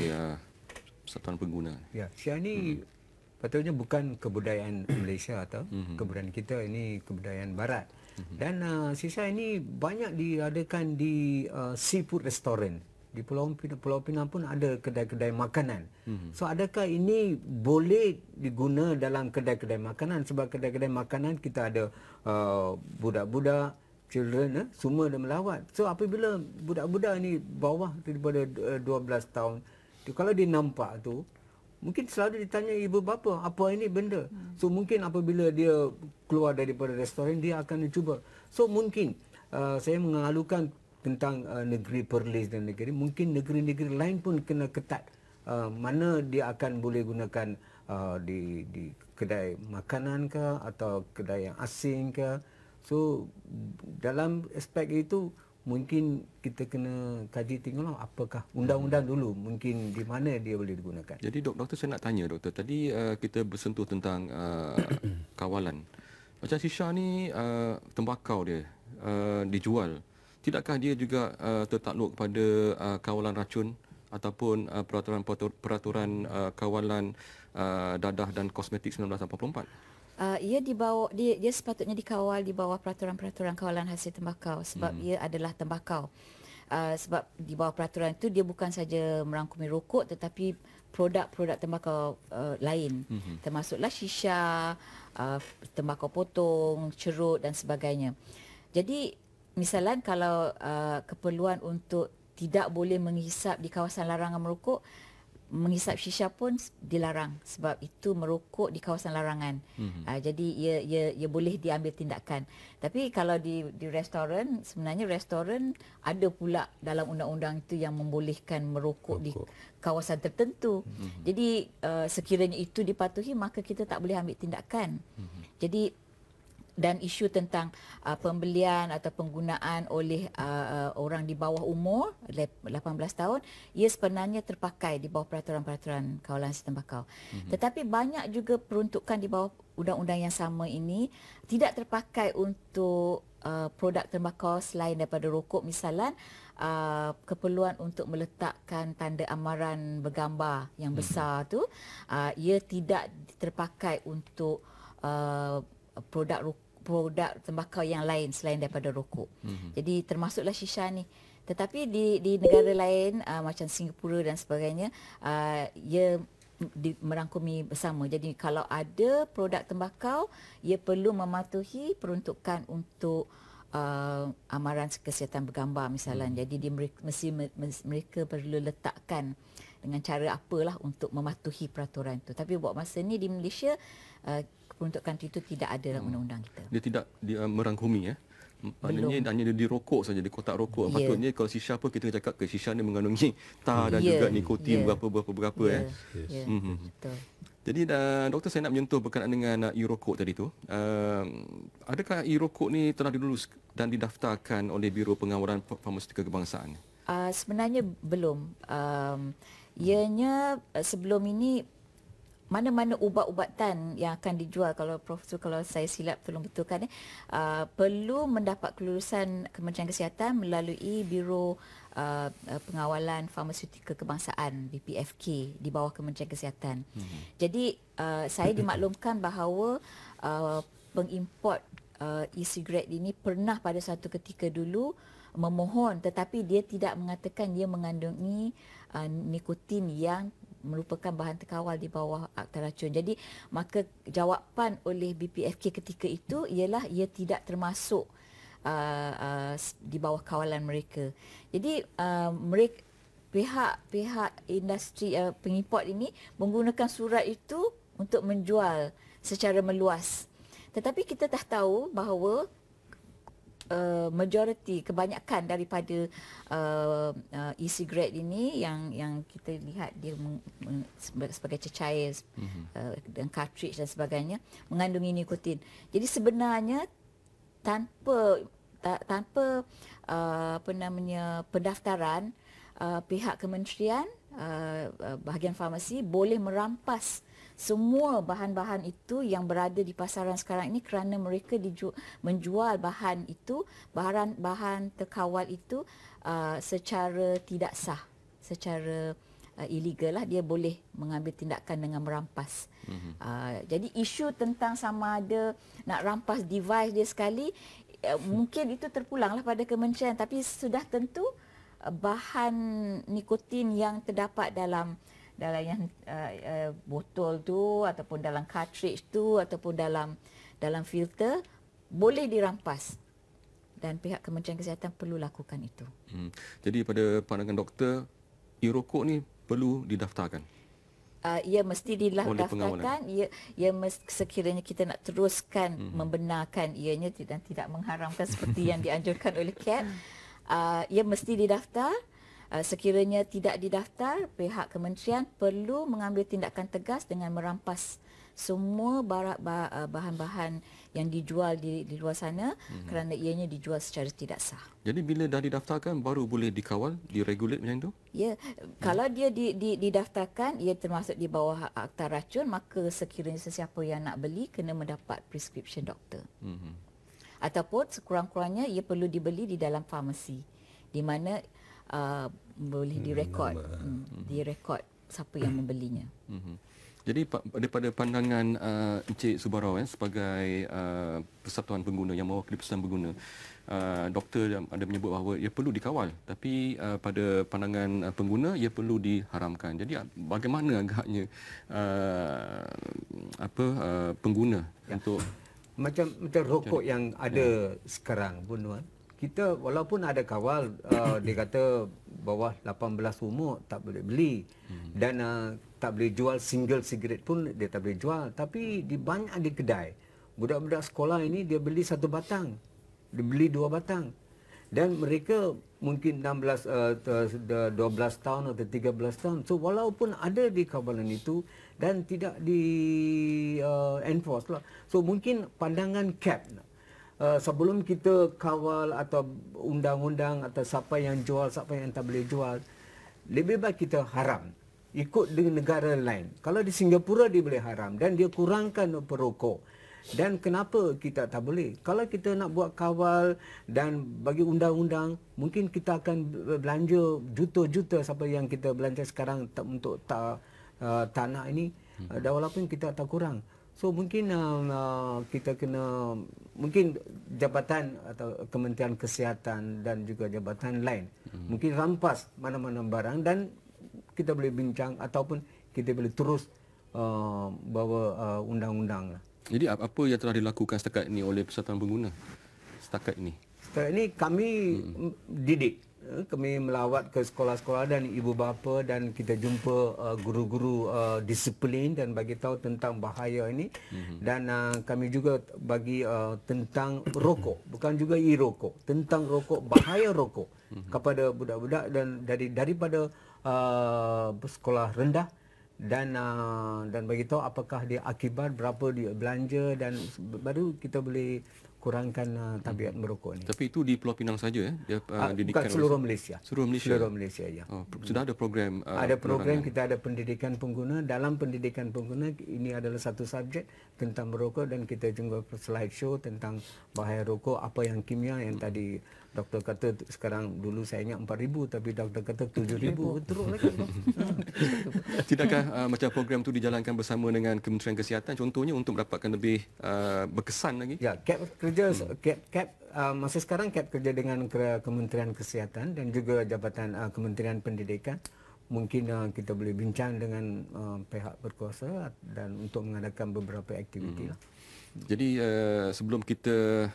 persatuan pengguna? Ya, Syah ni patutnya bukan kebudayaan Malaysia atau kebudayaan kita, ini kebudayaan Barat. Dan shisha ini banyak diadakan di seafood restaurant. Di Pulau Pinang pun ada kedai-kedai makanan. So adakah ini boleh diguna dalam kedai-kedai makanan? Sebab kedai-kedai makanan kita ada budak-budak, children, semua ada melawat. So apabila budak-budak ni bawah daripada 12 tahun, kalau dia nampak tu, mungkin selalu ditanya ibu bapa, apa ini benda. So mungkin apabila dia keluar daripada restoran, dia akan cuba. So mungkin saya mengalukan tentang negeri Perlis dan negeri, mungkin negeri-negeri lain pun kena ketat. Mana dia akan boleh gunakan di kedai makanan ke atau kedai yang asing ke. So dalam aspek itu mungkin kita kena kaji tengoklah apakah undang-undang dulu mungkin di mana dia boleh digunakan. Jadi doktor, saya nak tanya doktor, tadi kita bersentuh tentang kawalan. Macam shisha ni tembakau dia dijual. Tidakkah dia juga tertakluk kepada kawalan racun ataupun peraturan kawalan dadah dan kosmetik 1984? Dia sepatutnya dikawal di bawah peraturan-peraturan kawalan hasil tembakau sebab ia adalah tembakau. Sebab di bawah peraturan itu dia bukan saja merangkumi rokok tetapi produk-produk tembakau lain, termasuklah shisha, tembakau potong, cerut dan sebagainya. Jadi misalnya kalau keperluan untuk tidak boleh menghisap di kawasan larangan merokok, menghisap shisha pun dilarang sebab itu merokok di kawasan larangan. Jadi ia boleh diambil tindakan. Tapi kalau di restoran, sebenarnya restoran ada pula dalam undang-undang itu yang membolehkan merokok di kawasan tertentu. Jadi sekiranya itu dipatuhi maka kita tak boleh ambil tindakan. Jadi dan isu tentang pembelian atau penggunaan oleh orang di bawah umur 18 tahun, ia sebenarnya terpakai di bawah peraturan-peraturan kawalan hasil tembakau. Tetapi banyak juga peruntukan di bawah undang-undang yang sama ini tidak terpakai untuk produk tembakau selain daripada rokok. Misalnya keperluan untuk meletakkan tanda amaran bergambar yang besar tu, ia tidak terpakai untuk produk tembakau yang lain selain daripada rokok. Jadi termasuklah shisha ni. Tetapi di negara lain macam Singapura dan sebagainya, ia merangkumi bersama. Jadi kalau ada produk tembakau, ia perlu mematuhi peruntukan untuk amaran kesihatan bergambar misalnya. Jadi mereka perlu letakkan dengan cara apalah untuk mematuhi peraturan itu. Tapi buat masa ni di Malaysia peruntukan itu tidak ada dalam undang-undang kita. Dia tidak merangkumi ya. Maknanya hanya di rokok saja, di kotak rokok. Patutnya kalau shisha pun kita cakap ke shisha ni mengandungi tar dan juga nikotin berapa ya. Betul. Jadi doktor, saya nak menyentuh berkenaan dengan e-rokok tadi tu. Adakah e-rokok ni telah dilulus dan didaftarkan oleh Biro Pengawalan Farmaseutika Kebangsaan? Sebenarnya belum. Ianya sebelum ini mana-mana ubat-ubatan yang akan dijual, kalau Profesor, kalau saya silap tolong betulkan, perlu mendapat kelulusan Kementerian Kesihatan melalui Biro Pengawalan Farmaseutika Kebangsaan BPFK di bawah Kementerian Kesihatan. Jadi saya dimaklumkan bahawa pengimport e-cigarette ini pernah pada satu ketika dulu memohon, tetapi dia tidak mengatakan dia mengandungi nikotin yang merupakan bahan terkawal di bawah Akta Racun. Jadi maka jawapan oleh BPFK ketika itu ialah ia tidak termasuk di bawah kawalan mereka. Jadi mereka pihak industri pengimport ini menggunakan surat itu untuk menjual secara meluas. Tetapi kita dah tahu bahawa majoriti, kebanyakan daripada e-cigarette ini yang kita lihat dia sebagai cecair dan cartridge dan sebagainya mengandungi nikotin. Jadi sebenarnya tanpa pendaftaran, pihak kementerian bahagian farmasi boleh merampas semua bahan-bahan itu yang berada di pasaran sekarang ini kerana mereka menjual bahan itu, bahan terkawal itu secara tidak sah, secara illegal lah. Dia boleh mengambil tindakan dengan merampas. Jadi isu tentang sama ada nak rampas device dia sekali, mungkin itu terpulanglah pada kementerian, tapi sudah tentu bahan nikotin yang terdapat dalam yang botol tu ataupun dalam cartridge tu ataupun dalam filter boleh dirampas, dan pihak Kementerian Kesihatan perlu lakukan itu. Jadi pada pandangan doktor, e-rokok ni perlu didaftarkan? Ia mesti didaftarkan. Ia sekiranya kita nak teruskan membenarkan ianya dan tidak mengharamkan seperti yang dianjurkan oleh KAP, ia mesti didaftar. sekiranya tidak didaftar, pihak kementerian perlu mengambil tindakan tegas dengan merampas semua bahan-bahan yang dijual di luar sana kerana ianya dijual secara tidak sah. Jadi bila dah didaftarkan baru boleh dikawal, diregulate macam tu? Ya, kalau dia didaftarkan, ia termasuk di bawah akta racun, maka sekiranya sesiapa yang nak beli kena mendapat prescription doktor. Ataupun sekurang-kurangnya ia perlu dibeli di dalam farmasi di mana boleh direkod siapa yang membelinya. Jadi daripada pandangan Encik Subarau sebagai Persatuan Pengguna yang mewakili Persatuan Pengguna, doktor ada menyebut bahawa ia perlu dikawal, tapi pada pandangan pengguna ia perlu diharamkan. Jadi bagaimana agaknya pengguna untuk macam rokok yang ada sekarang pun, kita walaupun ada kawal, dia kata bawah 18 umur tak boleh beli dan tak boleh jual single cigarette pun dia tak boleh jual. Tapi di banyak di kedai, budak-budak sekolah ini dia beli 1 batang, dia beli 2 batang, dan mereka mungkin 12 tahun atau 13 tahun. So walaupun ada di kawalan itu dan tidak di enforce lah. So mungkin pandangan cap, sebelum kita kawal atau undang-undang atau siapa yang jual, siapa yang tak boleh jual, lebih baik kita haram ikut dengan negara lain. Kalau di Singapura dia boleh haram dan dia kurangkan perokok. Dan kenapa kita tak boleh? Kalau kita nak buat kawal dan bagi undang-undang, mungkin kita akan belanja juta-juta siapa yang kita belanja sekarang untuk tanah ini. Dan walaupun kita tak kurang. So mungkin kita kena, mungkin jabatan atau Kementerian Kesihatan dan juga jabatan lain mungkin rampas mana-mana barang dan kita boleh bincang ataupun kita boleh terus bawa undang-undang. Jadi apa yang telah dilakukan setakat ini oleh Persatuan Pengguna setakat ini? Setakat ini kami didik. Kami melawat ke sekolah-sekolah dan ibu bapa dan kita jumpa guru-guru disiplin dan bagi tahu tentang bahaya ini. Dan kami juga bagi tentang rokok, bukan juga e-rokok, tentang rokok, bahaya rokok kepada budak-budak dan daripada sekolah rendah dan bagi tahu apakah dia akibat, berapa dia belanja dan baru kita boleh kurangkan tabiat merokok ni. Tapi itu di Pulau Pinang saja dia Bukan didikan seluruh Malaysia. Seluruh Malaysia. Seluruh Malaysia ya. Sudah ada program ada program, kita ada pendidikan pengguna. Dalam pendidikan pengguna ini adalah satu subjek tentang merokok dan kita juga slide show tentang bahaya rokok, apa yang kimia yang tadi doktor kata sekarang, dulu saya ingat 4,000 tapi doktor kata 7,000 teruk lagi. Tidakkah macam program itu dijalankan bersama dengan Kementerian Kesihatan contohnya untuk mendapatkan lebih berkesan lagi? Ya, CAP kerja masa sekarang CAP kerja dengan Kementerian Kesihatan dan juga Jabatan Kementerian Pendidikan. Mungkin kita boleh bincang dengan pihak berkuasa dan untuk mengadakan beberapa aktiviti lah. Jadi sebelum kita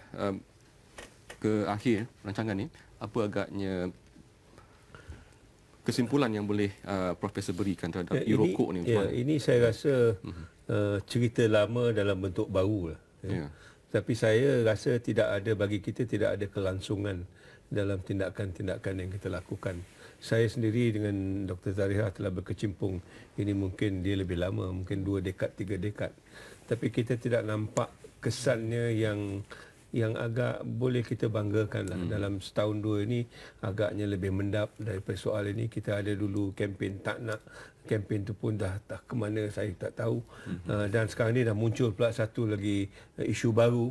ke akhir rancangan ni, apa agaknya kesimpulan yang boleh Profesor berikan terhadap e-rokok ni? Ini saya rasa cerita lama dalam bentuk baru lah. Tapi saya rasa bagi kita tidak ada kelangsungan dalam tindakan-tindakan yang kita lakukan. Saya sendiri dengan Dr. Zariha telah berkecimpung ini mungkin dia lebih lama, mungkin 2 dekad, 3 dekad. Tapi kita tidak nampak kesannya yang agak boleh kita banggakan lah. Dalam setahun 2 ini agaknya lebih mendap daripada soal ini. Kita ada dulu kempen tak nak, kempen tu pun dah ke mana saya tak tahu. Dan sekarang ni dah muncul pula satu lagi isu baru,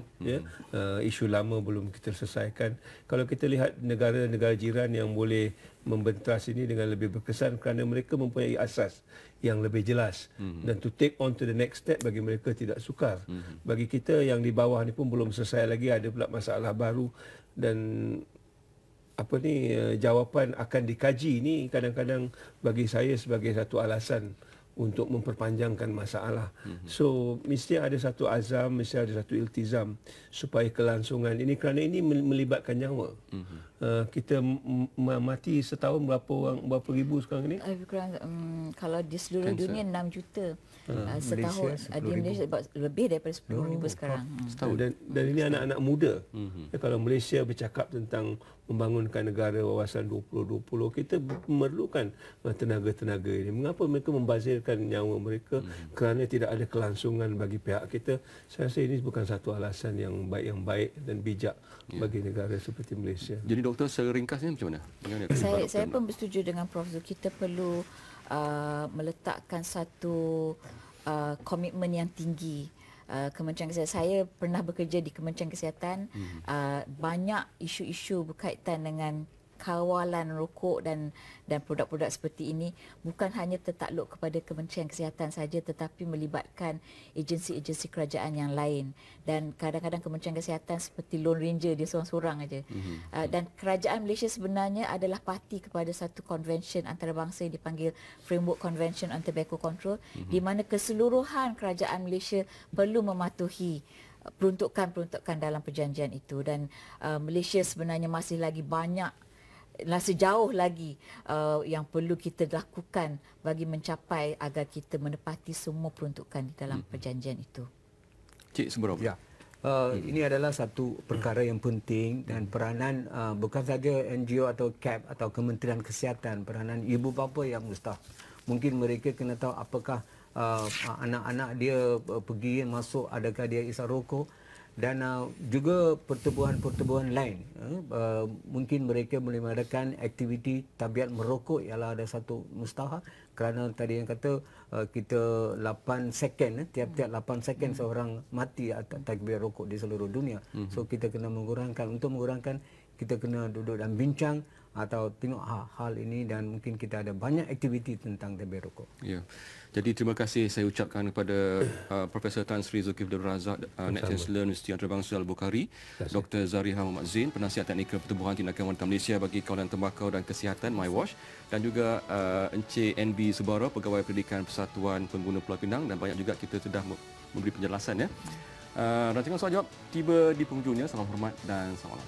isu lama belum kita selesaikan. Kalau kita lihat negara-negara jiran yang boleh membentas ini dengan lebih berkesan kerana mereka mempunyai asas yang lebih jelas dan to take on to the next step bagi mereka tidak sukar. Bagi kita yang di bawah ni pun belum selesai lagi, ada pula masalah baru dan jawapan akan dikaji ni kadang-kadang bagi saya sebagai satu alasan untuk memperpanjangkan masalah. So mesti ada satu azam, mesti ada satu iltizam supaya kelangsungan ini, kerana ini melibatkan nyawa. Kita mati setahun berapa ribu sekarang ini? Lebih kurang kalau di seluruh dunia 6 juta setahun. Malaysia, Di Malaysia lebih daripada 10,000 sekarang. Dan ini anak-anak muda. Kalau Malaysia bercakap tentang membangunkan negara wawasan 2020, kita memerlukan tenaga-tenaga ini. Mengapa mereka membazirkan nyawa mereka kerana tidak ada kelangsungan bagi pihak kita? Saya rasa ini bukan satu alasan yang baik dan bijak bagi negara seperti Malaysia. Jadi doktor, secara ringkasnya macam mana? Saya pun bersetuju dengan Prof Zul. Kita perlu meletakkan satu komitmen yang tinggi. Kementerian Kesihatan, saya pernah bekerja di Kementerian Kesihatan. Banyak isu-isu berkaitan dengan kawalan rokok dan produk-produk seperti ini bukan hanya tertakluk kepada Kementerian Kesihatan saja, tetapi melibatkan agensi-agensi kerajaan yang lain. Dan kadang-kadang Kementerian Kesihatan seperti Lone Ranger, dia seorang-seorang aja. Dan kerajaan Malaysia sebenarnya adalah parti kepada satu convention antarabangsa yang dipanggil Framework Convention on Tobacco Control, di mana keseluruhan kerajaan Malaysia perlu mematuhi peruntukan-peruntukan dalam perjanjian itu. Dan Malaysia sebenarnya masih lagi sejauh lagi yang perlu kita lakukan bagi mencapai agar kita menepati semua peruntukan di dalam perjanjian itu. Cik Seberapa? Ya. Ini adalah satu perkara yang penting, dan peranan bukan saja NGO atau CAP atau Kementerian Kesihatan, peranan ibu bapa yang mustahak. Mungkin mereka kena tahu apakah anak-anak dia pergi masuk, adakah dia isap rokok, dan juga pertubuhan-pertubuhan lain. Mungkin mereka boleh mengadakan aktiviti tabiat merokok, ialah ada satu mustahak, kerana tadi yang kata kita 8 second, tiap-tiap 8 second seorang mati tabiat rokok di seluruh dunia. So kita kena mengurangkan, untuk mengurangkan kita kena duduk dan bincang atau tengok hal ini, dan mungkin kita ada banyak aktiviti tentang tabiat rokok. Ya. Jadi terima kasih saya ucapkan kepada Profesor Tan Sri Zulkifli Abdul Razak, Naib Chancellor Universiti Antarabangsa Al-Bukhari, Dr. Zariha Muhammad Zain, penasihat teknikal pertubuhan tindakan wanita Malaysia bagi kawalan tembakau dan kesihatan MyWash, dan juga Encik NB Subara, Pegawai Pendidikan Persatuan Pengguna Pulau Pinang, dan banyak juga kita sudah memberi penjelasan ya. Rancangan soal jawab tiba di penghujungnya. Salam hormat dan salam.